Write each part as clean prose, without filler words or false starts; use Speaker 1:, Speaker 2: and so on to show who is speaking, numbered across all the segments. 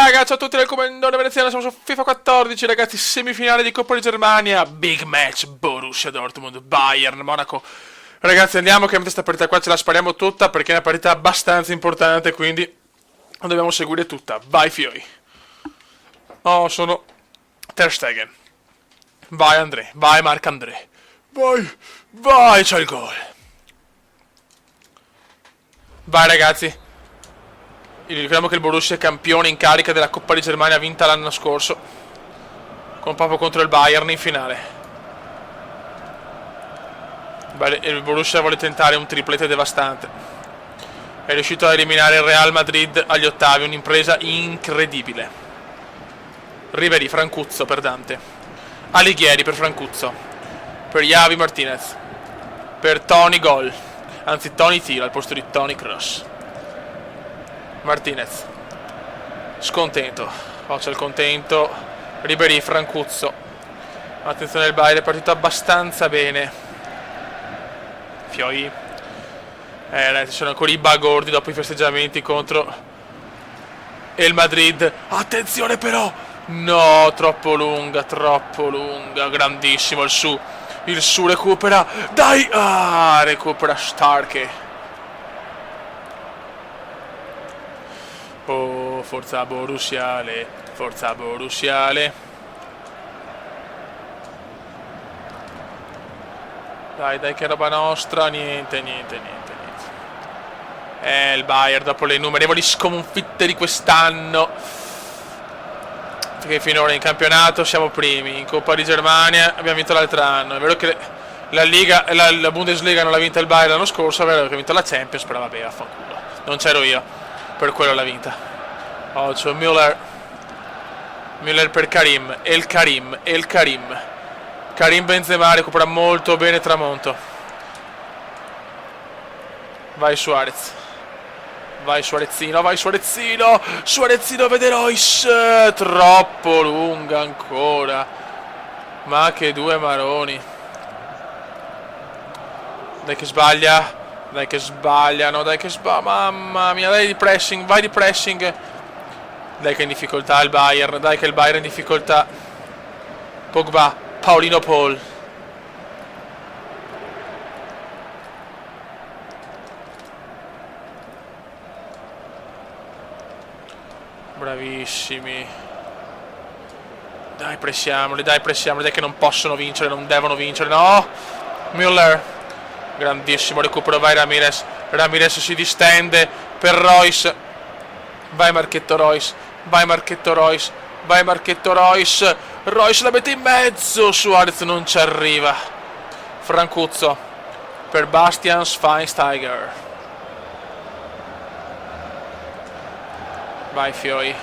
Speaker 1: raga, ciao a tutti del comandone veneziano, siamo su FIFA 14 ragazzi, semifinale di Coppa di Germania, big match, Borussia Dortmund, Bayern, Monaco. Ragazzi andiamo che questa partita qua ce la spariamo tutta perché è una partita abbastanza importante, quindi la dobbiamo seguire tutta. Vai fioi. Oh, sono Ter Stegen. Vai André, vai Marc-André. Vai, c'è il gol. Vai ragazzi. Ricordiamo che il Borussia è campione in carica della Coppa di Germania vinta l'anno scorso, con proprio contro il Bayern in finale. Il Borussia vuole tentare un triplete devastante. È riuscito a eliminare il Real Madrid agli ottavi, un'impresa incredibile. Ribery, Francuzzo per Dante. Alighieri per Francuzzo. Per Javi Martinez. Per Tony Gol. Anzi Tony tira al posto di Tony Kroos. Martinez, scontento, c'è il contento, Ribery, Francuzzo, attenzione al Bayern, è partito abbastanza bene, fioi, ci sono ancora i bagordi dopo i festeggiamenti contro il Madrid, attenzione però, no, troppo lunga, grandissimo il su recupera, dai, recupera Starke. Oh, forza Borussiale, forza Borussiale. Dai, che roba nostra, niente. Il Bayern dopo le innumerevoli sconfitte di quest'anno, che finora in campionato siamo primi, in Coppa di Germania abbiamo vinto l'altro anno. È vero che la Liga, la Bundesliga non l'ha vinta il Bayern l'anno scorso, è vero che ha vinto la Champions, però vabbè, affanculo, non c'ero io. Per quello l'ha vinta. C'è Müller per Karim. Karim Benzema recupera molto bene Tramonto. Vai Suarez. Vai Suarezzino. Suarezzino vede Reus. Troppo lunga ancora. Ma che due maroni. Dai che sbaglia. Mamma mia, vai di pressing. Dai che è in difficoltà il Bayern, dai che il Bayern è in difficoltà. Pogba, Paulino Paul. Bravissimi. Dai pressiamoli, dai che non possono vincere, non devono vincere, no! Müller. Grandissimo recupero, vai Ramirez si distende per Reus. Vai Marchetto Reus. Reus la mette in mezzo, Suarez non ci arriva. Francuzzo per Bastian Schweinsteiger. Vai fioi.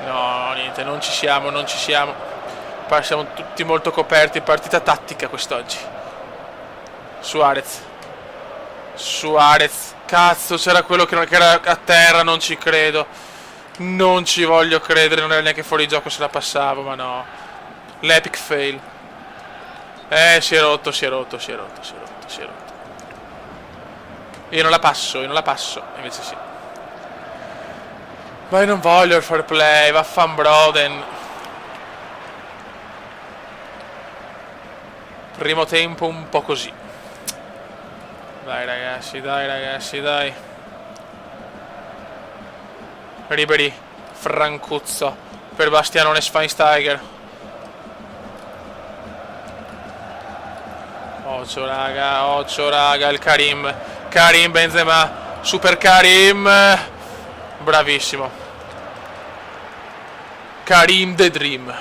Speaker 1: No, niente, non ci siamo. Siamo tutti molto coperti, partita tattica quest'oggi. Suarez, cazzo, c'era quello che era a terra, non ci credo, non ci voglio credere, non era neanche fuori gioco se la passavo, ma no, l'epic fail, si è rotto, io non la passo, invece sì, ma io non voglio il fair play, vaffambroden. Primo tempo un po' così. Dai ragazzi. Ribery, Francuzzo per Bastianone Schweinsteiger. Occhio raga, il Karim Benzema, super Karim, bravissimo. Karim the Dream.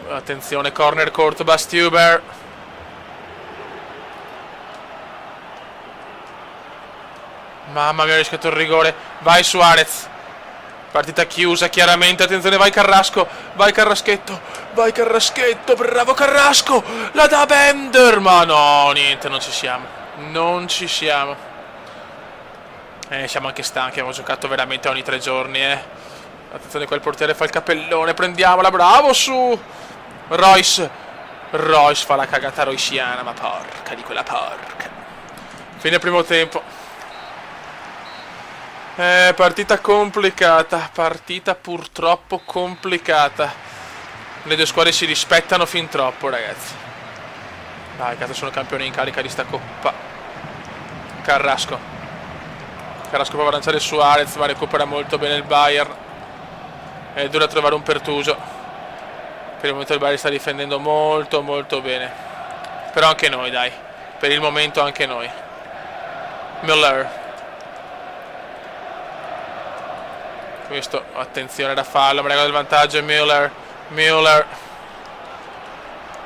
Speaker 1: Attenzione, corner court, Bastuber. Mamma mia, ha rischiato il rigore. Vai Suarez. Partita chiusa chiaramente. Attenzione, vai Carrasco. Vai Carraschetto, bravo Carrasco. La da Bender. Ma no, niente, non ci siamo. Siamo anche stanchi. Abbiamo giocato veramente ogni 3 giorni. Attenzione, quel portiere fa il cappellone. Prendiamola, bravo su Reus fa la cagata roisiana, ma porca di quella porca. Fine primo tempo. Partita complicata, partita purtroppo complicata. Le due squadre si rispettano fin troppo, ragazzi. Dai, cazzo, sono campioni in carica di sta coppa. Carrasco prova a lanciare Suarez, ma recupera molto bene il Bayern. È dura trovare un Pertuso. Per il momento il Bayern sta difendendo molto molto bene. Però anche noi, dai. Per il momento anche noi. Müller. Questo, attenzione da fallo, ma regala il vantaggio è Müller.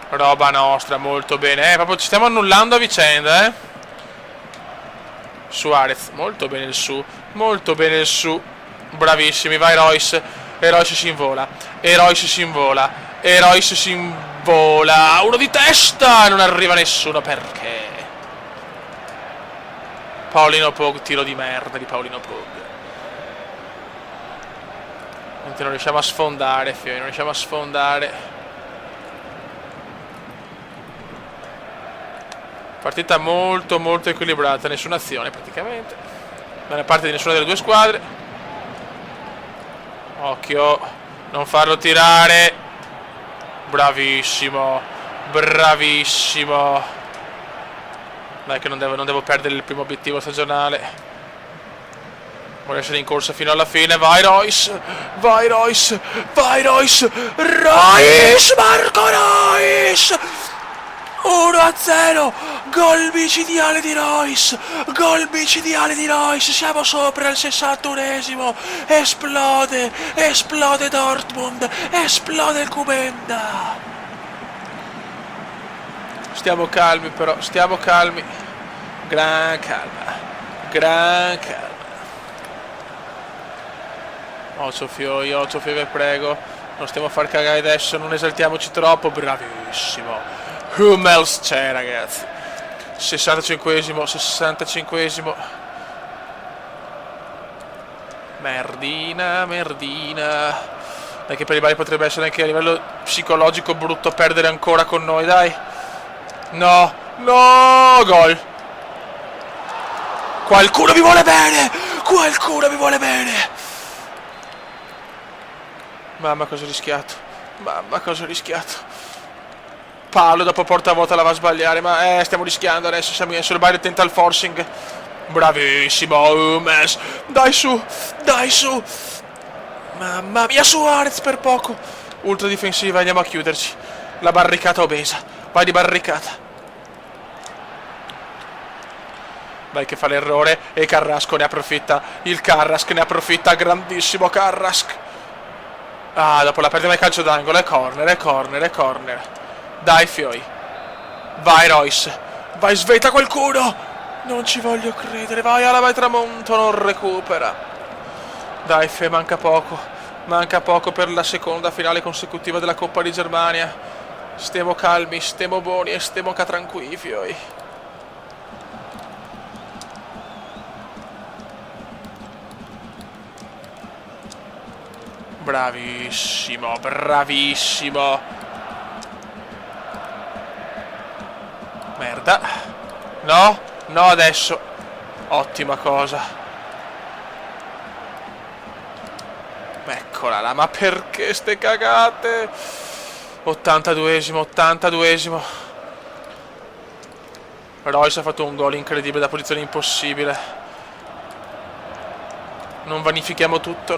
Speaker 1: Roba nostra, molto bene. Proprio ci stiamo annullando a vicenda, Suarez, molto bene il su. Bravissimi, vai Royce. E Royce si invola. Uno di testa, non arriva nessuno, perché? Paulino Pog, tiro di merda di Paulino Pog. Non riusciamo a sfondare, Partita molto molto equilibrata, nessuna azione praticamente da parte di nessuna delle due squadre. Occhio, non farlo tirare. Bravissimo. Dai che non devo perdere il primo obiettivo stagionale. Vuole essere in corsa fino alla fine. Vai Royce, Marco Royce. 1-0, gol micidiale di Royce, siamo sopra il 61esimo, esplode Dortmund, esplode il Kumenda. Stiamo calmi, gran calma. Ocio Fioi, vi prego, non stiamo a far cagare adesso, non esaltiamoci troppo, bravissimo. Hummels c'è, ragazzi. 65esimo. Merdina. Dai che per i Bari potrebbe essere anche a livello psicologico brutto perdere ancora con noi, dai. No, gol. Qualcuno mi vuole bene. Mamma cosa ho rischiato. Palo dopo porta vuota la va a sbagliare, ma stiamo rischiando adesso, siamo in sul Bayern, tenta il forcing. Bravissimo Hummels. Dai su. Mamma mia, Suarez per poco. Ultra difensiva, andiamo a chiuderci. La barricata obesa. Vai di barricata. Vai che fa l'errore e Carrasco ne approfitta. Grandissimo Carrasco. Dopo la perdita del calcio d'angolo, è corner. Dai Fioi. Vai Royce. Vai, sveta qualcuno. Non ci voglio credere. Vai Alaba e Tramonto, non recupera. Dai Fe, manca poco per la seconda finale consecutiva della Coppa di Germania. Stiamo calmi, stiamo buoni e stiamo tranquilli, Fioi. Bravissimo. Merda. No adesso. Ottima cosa. Eccola là, ma perché ste cagate? 82esimo. Royce ha fatto un gol incredibile da posizione impossibile. Non vanifichiamo tutto. E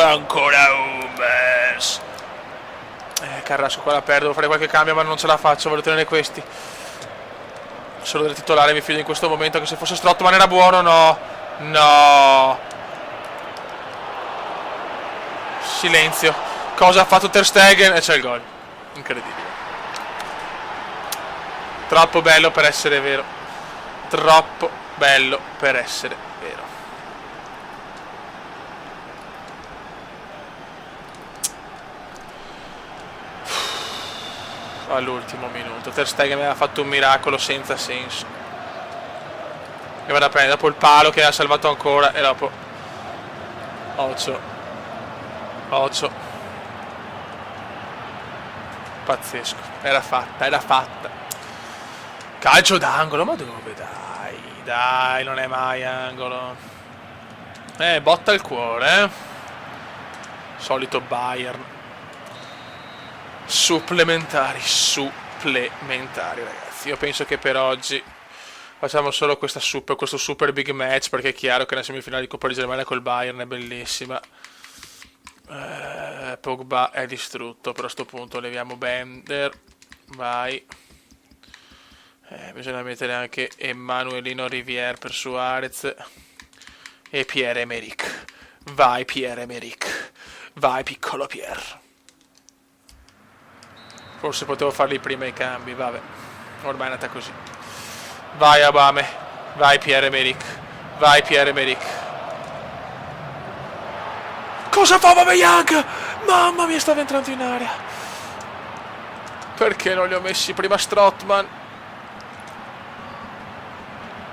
Speaker 1: ancora Hummels. Carrasco qua la perdo, devo fare qualche cambio ma non ce la faccio, voglio tenere questi. Solo del titolare mi fido in questo momento, che se fosse Strootman era buono. No. Silenzio. Cosa ha fatto Ter Stegen? E c'è il gol. Incredibile. Troppo bello per essere vero. All'ultimo minuto Ter Stegen mi aveva fatto un miracolo senza senso. E vado a prendere dopo il palo che ha salvato ancora. E dopo Ocio. Pazzesco. Era fatta. Calcio d'angolo, ma dove? Dai, non è mai angolo. Botta il cuore, Solito Bayern. Supplementari, ragazzi. Io penso che per oggi facciamo solo questo super big match, perché è chiaro che la semifinale di Coppa di Germania col Bayern è bellissima. Pogba è distrutto, però a sto punto leviamo Bender. Vai. Bisogna mettere anche Emmanuelino Rivière per Suarez. E Pierre-Emerick. Vai Pierre-Emerick. Vai piccolo Pierre. Forse potevo farli prima i cambi, vabbè. Ormai è andata così. Vai Abame. Vai Pierre-Emerick. Vai Pierre-Emerick. Cosa fa Aubameyang? Mamma mia, stava entrando in area. Perché non li ho messi prima Strootman?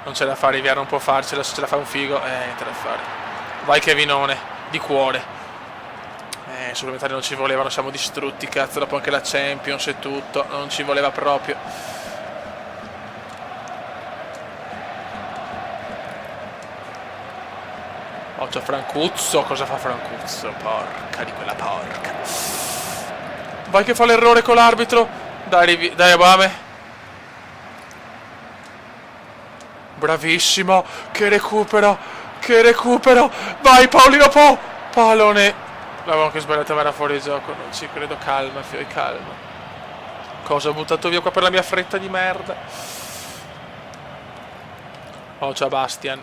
Speaker 1: Non c'è da fare, Riviera non può farcela, se ce la fa un figo, niente da fare. Vai Kevinone, di cuore. Supplementari non ci volevano, siamo distrutti, cazzo, dopo anche la Champions e tutto, non ci voleva proprio. C'è Francuzzo, cosa fa Francuzzo? Porca di quella porca. Vai che fa l'errore con l'arbitro. Dai Abame. Bravissimo, che recupero. Vai Paolino Po. Pallone. L'avevo anche sbagliato, ma era fuori gioco, non ci credo. Calma, Fioi, calma. Cosa ho buttato via qua per la mia fretta di merda? C'è Bastian.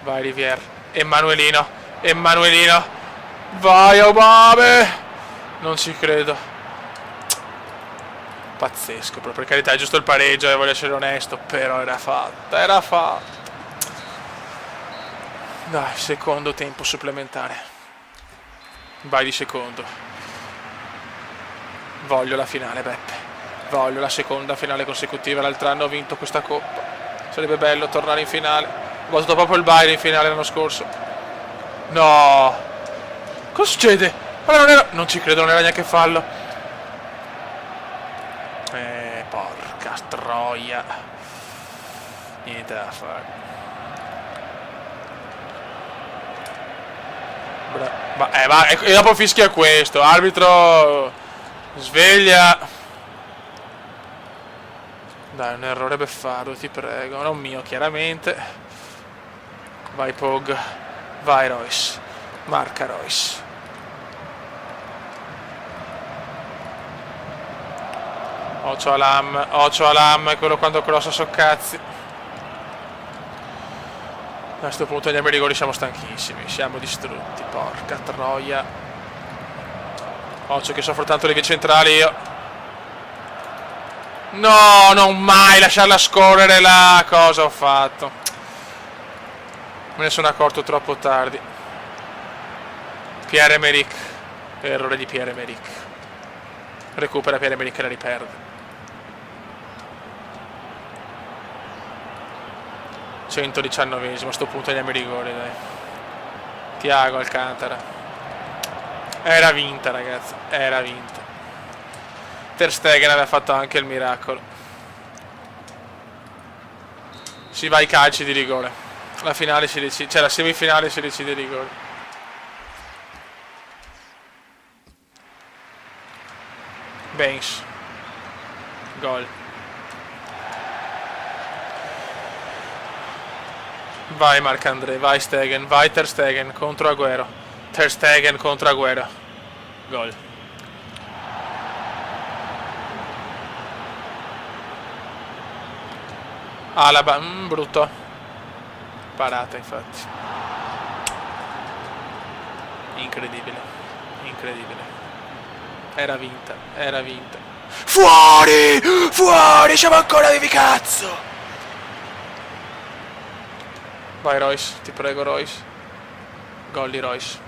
Speaker 1: Vai Rivière. Emmanuelino. Vai Aubame. Non ci credo. Pazzesco, però per carità è giusto il pareggio, voglio essere onesto, però era fatta. Dai, secondo tempo supplementare. Vai di secondo. Voglio la finale, Beppe. Voglio la seconda finale consecutiva. L'altro anno ho vinto questa coppa. Sarebbe bello tornare in finale. Ho votato proprio il Bayern in finale l'anno scorso. No. Cosa succede? Non ci credo, non era neanche fallo. Porca troia. Niente da fare. E dopo fischia questo. Arbitro, sveglia. Dai, un errore beffardo, ti prego. Non mio, chiaramente. Vai Pog. Vai Royce. Marca Royce. Occhio Alam, quello quando crossa so cazzi. A questo punto andiamo ai rigori, siamo stanchissimi, siamo distrutti, porca troia. Occhio che soffro tanto le vie centrali io. No, non mai lasciarla scorrere là, cosa ho fatto? Me ne sono accorto troppo tardi. Pierre-Emerick, errore di Pierre-Emerick. Recupera Pierre-Emerick e la riperde. 119esimo, a sto punto andiamo ai rigori, dai. Thiago Alcantara. Era vinta, ragazzi, era vinta. Ter Stegen aveva fatto anche il miracolo. Si va ai calci di rigore. La finale si decide, cioè la semifinale si decide ai rigori. Baines. Gol. Vai Marc-André, vai Stegen, vai Ter Stegen contro Agüero. Ter Stegen contro Agüero. Gol. Alaba, brutto. Parata infatti. Incredibile. Era vinta. Fuori, siamo ancora vivi, cazzo. Vai Royce, ti prego Royce. Gol di Royce.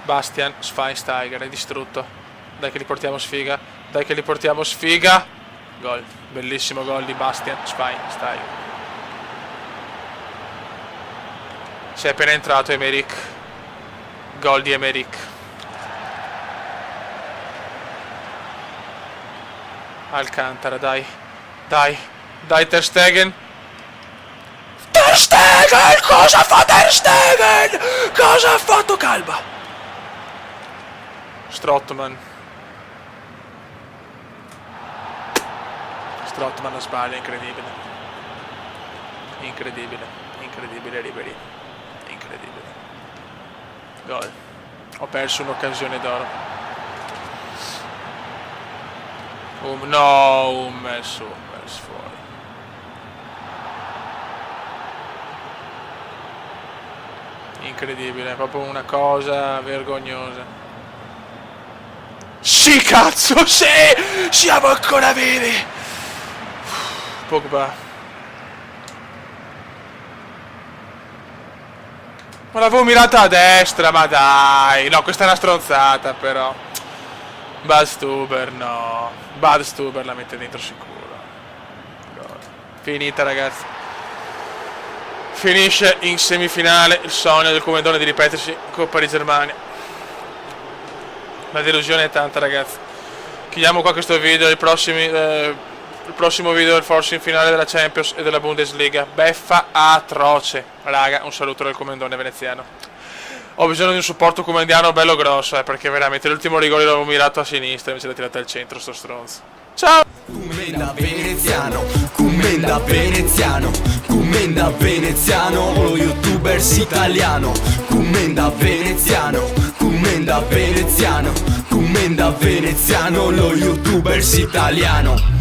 Speaker 1: Bastian, Schweinsteiger è distrutto. Dai che li portiamo sfiga. Gol, bellissimo gol di Bastian Schweinsteiger. Si è appena entrato Emerick. Gol di Emerick. Alcantara, dai. Dai Ter Stegen. Ter Stegen! Cosa fa Ter Stegen? Cosa ha fatto Calba? Strootman non sbaglia, incredibile. Incredibile Ribery. Incredibile. Gol. Ho perso un'occasione d'oro. Hummels fuori. Incredibile, è proprio una cosa vergognosa. Sì, cazzo, sì! Siamo ancora vivi! Pogba. Ma l'avevo mirata a destra, ma dai! No, questa è una stronzata, però. Badstuber, no. Badstuber la mette dentro sicuro. Gol. Finita, ragazzi. Finisce in semifinale il sogno del Comendone di ripetersi Coppa di Germania. La delusione è tanta, ragazzi. Chiudiamo qua questo video. Il prossimo video del forse in finale della Champions e della Bundesliga. Beffa atroce. Raga, un saluto dal Comendone veneziano. Ho bisogno di un supporto comendiano bello grosso, perché veramente l'ultimo rigore l'avevo mirato a sinistra, invece l'ha tirata al centro, sto stronzo. Ciao!
Speaker 2: Commenda veneziano, lo youtubers italiano. Commenda veneziano, lo youtubers italiano.